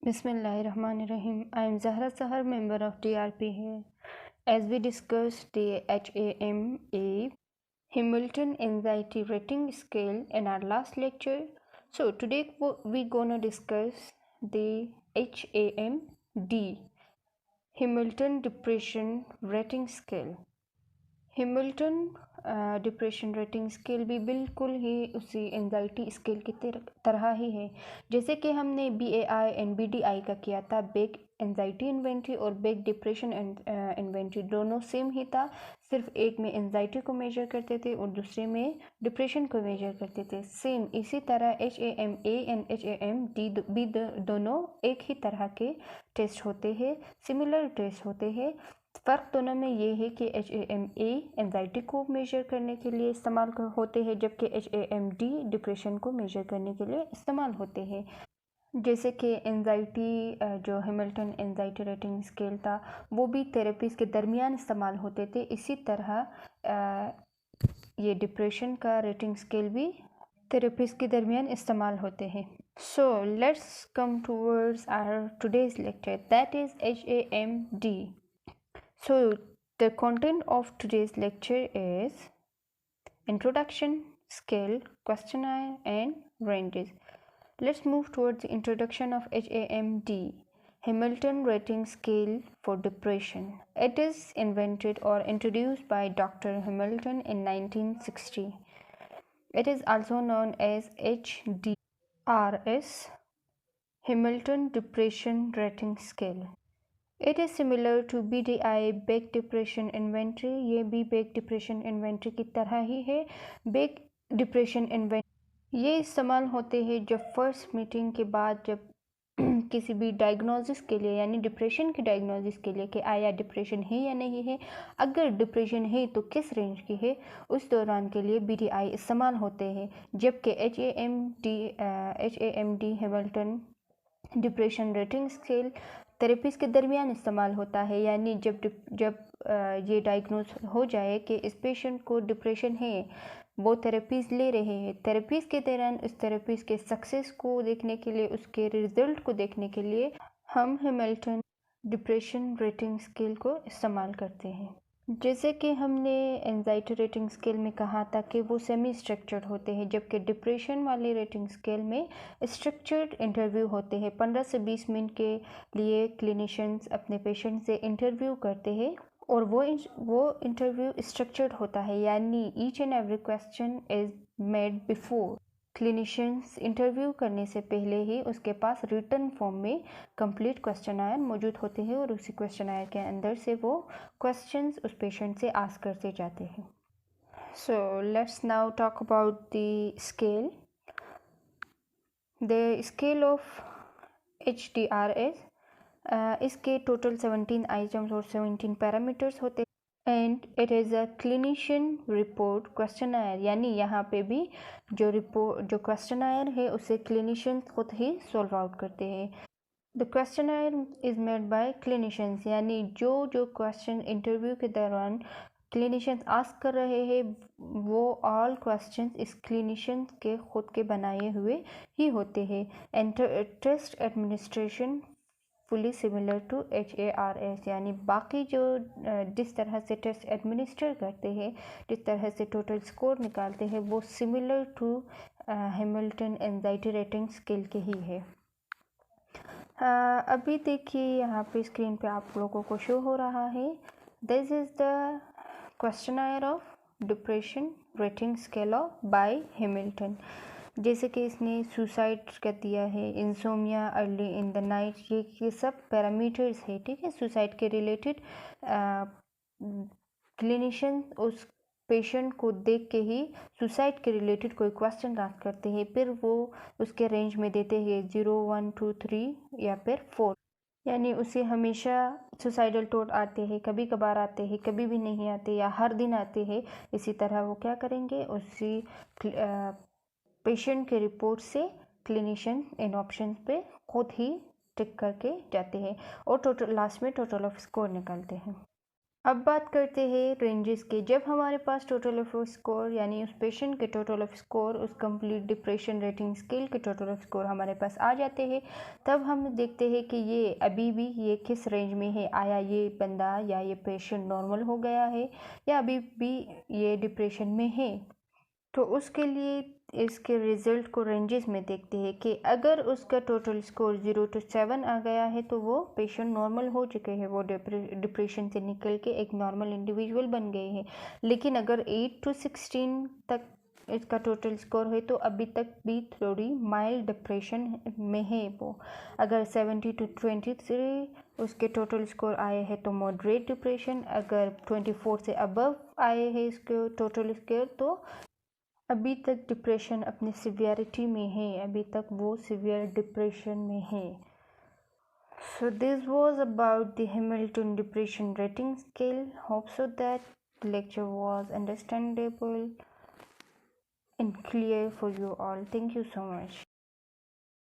Bismillahirrahmanirrahim. I am Zahra Sahar, member of DRP here. As we discussed the HAM-A Hamilton Anxiety Rating Scale in our last lecture, so today we're gonna discuss the HAM-D Hamilton Depression Rating Scale. Hamilton depression rating scale भी बिल्कुल ही उसी anxiety scale की तरह ही है, जैसे कि हमने BAI and BDI का किया था। बेग एंजाइटी इन्वेंट्री और बेग डिप्रेशन इन्वेंट्री दोनों सेम ही था, सिर्फ एक में एंजाइटी को मेजर करते थे और दूसरे में डिप्रेशन को मेजर करते थे। सेम इसी तरह HAM-A एंड HAM-D भी दोनों एक ही तरह के टेस्ट होते हैं, सिमिलर टेस्ट होते हैं। फ़र्क दोनों में ये है कि HAM-A एंजाइटी को मेजर करने के लिए इस्तेमाल होते हैं, जबकि HAM-D डिप्रेशन को मेजर करने के लिए इस्तेमाल होते हैं। जैसे कि एंजाइटी जो हैमिल्टन एंजाइटी रेटिंग स्केल था वो भी थेरेपीज़ के दरमियान इस्तेमाल होते थे, इसी तरह ये डिप्रेशन का रेटिंग स्केल भी थेरेपीज़ के दरमियान इस्तेमाल होते हैं। So let's come towards our today's lecture, that is HAM-D. So the content of today's lecture is introduction, scale, questionnaire and ranges. Let's move towards the introduction of HAM-D, Hamilton Rating Scale for Depression. It is invented or introduced by Dr. Hamilton in 1960. It is also known as HDRS, Hamilton Depression Rating Scale. It is similar to BDI, Beck Depression Inventory. ये भी bake depression inventory की तरह ही है। Bake depression inventory ये इस्तेमाल होते हैं जब फर्स्ट मीटिंग के बाद, जब किसी भी डायग्नोसिस के लिए, यानी डिप्रेशन की डायग्नोसिस के लिए कि आया डिप्रेशन है या नहीं है, अगर डिप्रेशन है तो किस रेंज की है, उस दौरान के लिए BDI इस्तेमाल होते हैं। जबकि HAM-D Hamilton depression rating scale therapies के दरमियान इस्तेमाल होता है, यानी जब ये डायग्नोज हो जाए कि इस पेशेंट को डिप्रेशन है, वो थेरेपीज़ ले रहे हैं, थेरेपीज़ के दौरान उस थेरेपीज़ के सक्सेस को देखने के लिए, उसके रिजल्ट को देखने के लिए हम हैमिल्टन डिप्रेशन रेटिंग स्केल को इस्तेमाल करते हैं। जैसे कि हमने एंजाइटी रेटिंग स्केल में कहा था कि वो सेमी स्ट्रक्चर्ड होते हैं, जबकि डिप्रेशन वाली रेटिंग स्केल में स्ट्रक्चर्ड इंटरव्यू होते हैं। 15 से 20 मिनट के लिए क्लिनिशियंस अपने पेशेंट से इंटरव्यू करते हैं और वो इंटरव्यू स्ट्रक्चर्ड होता है, यानी each and every question is made before. Clinicians interview करने से पहले ही उसके पास रिटन फॉर्म में कंप्लीट क्वेश्चनायर मौजूद होते हैं और उसी क्वेश्चनायर के अंदर से वो क्वेश्चंस उस पेशेंट से आस्क करते जाते हैं। So let's now talk about the scale. The scale of HDRS, इसके टोटल 17 आइटम्स और 17 पैरामीटर्स होते हैं and it is a clinician report questionnaire, यानी यहाँ पे भी जो क्वेश्चनायर है उसे क्लिनिशियन खुद ही सॉल्व आउट करते हैं। The questionnaire is made by clinicians, यानी जो क्वेश्चन इंटरव्यू के दौरान क्लिनिशियंस आस्क कर रहे हैं वो ऑल क्वेश्चंस इस क्लिनिशियन के खुद के बनाए हुए ही होते हैं। And test administration fully similar to HARS, यानी बाकी जो जिस तरह से टेस्ट एडमिनिस्टर करते हैं, जिस तरह से टोटल स्कोर निकालते हैं, वो similar to Hamilton anxiety rating scale के ही है। अभी देखिए यहाँ पे स्क्रीन पे आप लोगों को शो हो रहा है, this is the questionnaire of depression rating scale of by Hamilton. जैसे कि इसने सुसाइड का दिया है, insomnia, early in the night, ये सब पैरामीटर्स है, ठीक है। सुसाइड के रिलेटेड क्लिनिशियन उस पेशेंट को देख के ही सुसाइड के रिलेटेड कोई क्वेश्चन आस्क करते हैं, फिर वो उसके रेंज में देते हैं 0, 1, 2, 3 या फिर 4, यानी उसे हमेशा सुसाइडल थॉट आते हैं, कभी कभार आते हैं, कभी भी नहीं आते, या हर दिन आते हैं। इसी तरह वो क्या करेंगे, उसी पेशेंट के रिपोर्ट से क्लिनिशियन इन ऑप्शन पे खुद ही टिक करके जाते हैं और टोटल लास्ट में टोटल ऑफ स्कोर निकालते हैं। अब बात करते हैं रेंजेस की। जब हमारे पास टोटल ऑफ स्कोर यानी उस पेशेंट के टोटल ऑफ स्कोर उस कंप्लीट डिप्रेशन रेटिंग स्केल के टोटल ऑफ स्कोर हमारे पास आ जाते हैं, तब हम देखते हैं कि ये अभी भी ये किस रेंज में है। आया ये बंदा या ये पेशेंट नॉर्मल हो गया है या अभी भी ये डिप्रेशन में है। तो उसके लिए इसके रिज़ल्ट को रेंजेस में देखते हैं कि अगर उसका टोटल स्कोर 0 to 7 आ गया है तो वो पेशेंट नॉर्मल हो चुके हैं, वो डिप्रेशन से निकल के एक नॉर्मल इंडिविजुअल बन गए हैं। लेकिन अगर 8 to 16 तक इसका टोटल स्कोर है तो अभी तक भी थोड़ी माइल्ड डिप्रेशन में है वो। अगर 70 to 23 उसके टोटल स्कोर आए हैं तो मॉडरेट डिप्रेशन, अगर 24 से अबव आए हैं इसके टोटल स्कोर तो अभी तक डिप्रेशन अपनी सिवियरिटी में है, अभी तक वो सिवियर डिप्रेशन में है। So this was about the Hamilton Depression Rating Scale. Hope so that the lecture was understandable and clear for you all. Thank you so much.